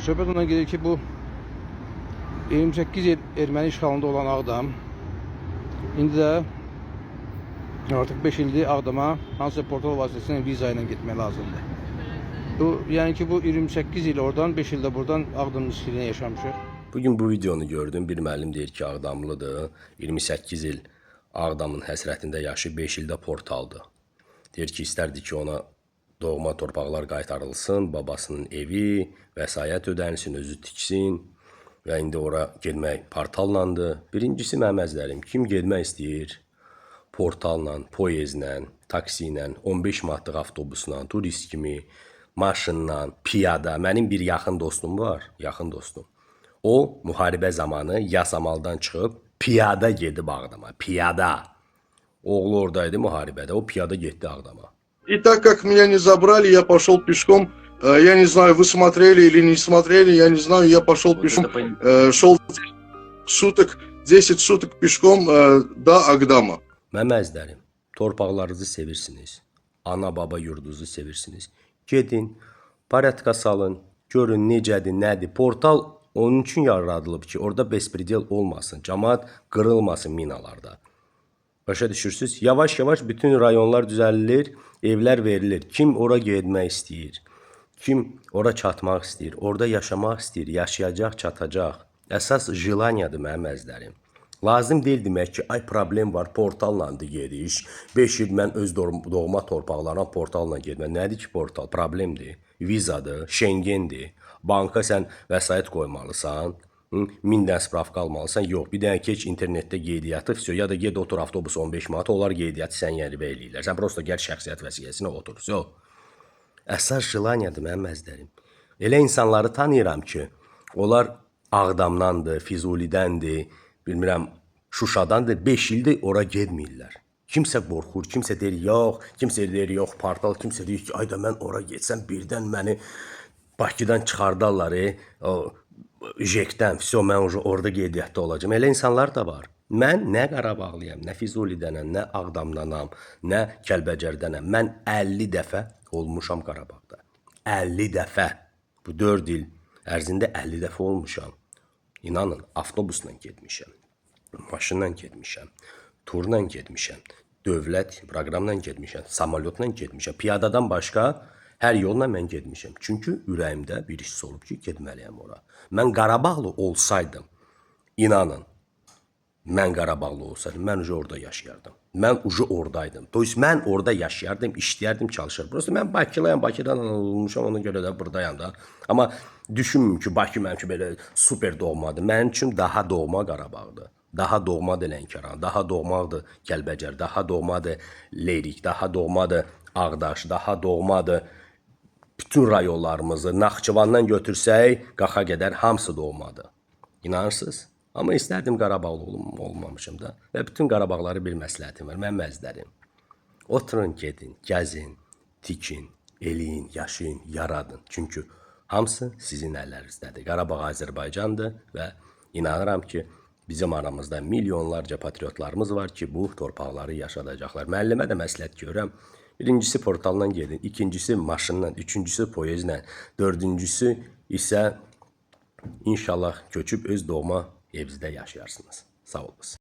Söhbət ona gedir ki, bu 28 il erməni işğalında olan Ağdam indi də artıq 5 ildir Ağdama hansısa portal vasitəsilə viza ilə getmək lazımdır. Bu, yəni ki, bu 28 il oradan, 5 ildə buradan Ağdamın istilinə yaşamışıq. Bugün bu videonu gördüm. Bir müəllim deyir ki, Ağdamlıdır. 28 il Ağdamın həsrətində yaşayıb, 5 ildə portaldır. Deyir ki, istərdi ki, ona doğma torpaqlar qaytarılsın, babasının evi, vəsayət ödənilsin, özü tiksin və indi ora getmək portallandır. Birincisi mənim əzlərim, kim getmək istəyir? Portalla, poyezlə, taksi ilə, 15 manatlıq avtobusla, turist kimi, maşınla, piyada. Mənim bir yaxın dostum var, yaxın dostum. O, müharibə zamanı Yasamaldan çıxıb, piyada gedib Ağdama, piyada. Oğlu oradaydı müharibədə, o piyada getdi Ağdama. И так как меня не забрали, я пошел пешком. Я не знаю, вы смотрели или не смотрели, я не знаю, я пошел пешком. Шел суток, 10 суток пешком до Агдама. Mənim əzlərim, torpaqlarınızı sevirsiniz, ana baba yurdunuzu sevirsiniz. Gedin, paratka salın, görün necədir, nədir. Portal onun üçün yaradılıb ki, orada bespredel olmasın, cəmaat qırılmasın minalarda. Başa düşürsünüz? Yavaş-yavaş bütün rayonlar düzəlilir, evlər verilir. Kim ora getmək istəyir, kim ora çatmaq istəyir, orada yaşamaq istəyir, yaşayacaq, çatacaq. Əsas jilaniyadır mənim əzlərim. Lazım deyil demək ki, ay problem var, portalla gediş. 5 il mən öz doğma torpaqlarına portalla getməm. Nədir ki portal? Problemdir. Vizadır, Schengendir. Banka sən vəsait qoymalısan. 1000 dən spravka almalısan. Yox, bir dənə keç internetdə qeydiyyatı, ya da ged otur avtobus 15 manat, onlar qeydiyyatı sən yerivə eləyirlər. Sən prosto gəl şəxsiyyət vəsiqəsinə otur. Əsas jilaniyadır mənim əzlərim. Elə insanları tanıyıram ki, onlar Ağdamdandır, Füzulidəndir, bilmirəm, Şuşadandır, 5 ildir ora getmirlər. Kimsə qorxur, kimsə deyir, yox, kimsə deyir, yox, portal, kimsə deyir ki, ayda mən ora getsəm, birdən məni Bakıdan çıxardarlar, Jekdən, mən orada qeydiyyatda olacam. Elə insanlar da var. Mən nə Qarabağlıyam, nə Füzulidənəm, nə Ağdamdanam, nə Kəlbəcərdənəm. Mən 50 dəfə olmuşam Qarabağda. 50 dəfə. Bu 4 il ərzində 50 dəfə olmuşam. İnanın, avtobusla getmişəm, maşınla getmişəm, turla getmişəm, dövlət proqramla getmişəm, samolyotla getmişəm. Piyadadan başqa hər yolla mən getmişəm. Çünki ürəyimdə bir hiss olub ki, getməliyəm ora. Mən Qarabağlı olsaydım, inanın, mən Qarabağlı olsaydım, mən orada yaşayardım. Mən oradaydım. Mən orada yaşayardım, işləyərdim, çalışırdım. Prosto mən Bakılıyam, Bakıdan olmuşam, ona görə də buradayam da. Amma düşünmüm ki, Bakı mənim ki, belə super doğmadır. Mənim üçün daha doğma Qarabağdır. Daha doğmadır Lənkəran, daha doğmadır Kəlbəcər, daha doğmadır Lerik, daha doğmadır Ağdaş, daha doğmadır bütün rayonlarımızı. Naxçıvandan götürsək, Qaxa qədər hamısı doğmadır. İnanırsınız? Amma istərdim Qarabağlı olmamışım da. Və bütün Qarabağları bir məsləhətim var, mənim əzlərim. Oturun, gedin, gəzin, tikin, eləyin, yaşayın, yaradın. Çünki hamısı sizin əllərizdədir. Qarabağ Azərbaycandır və inanıram ki, bizim aramızda milyonlarca patriotlarımız var ki, bu torpaqları yaşadacaqlar. Müəllimə də məsləhət görürəm. Birincisi portaldan gedin, ikincisi maşınla, üçüncüsü poyezlə, dördüncüsü isə inşallah köçüb öz doğma evinizdə yaşayarsınız. Sağ olasınız.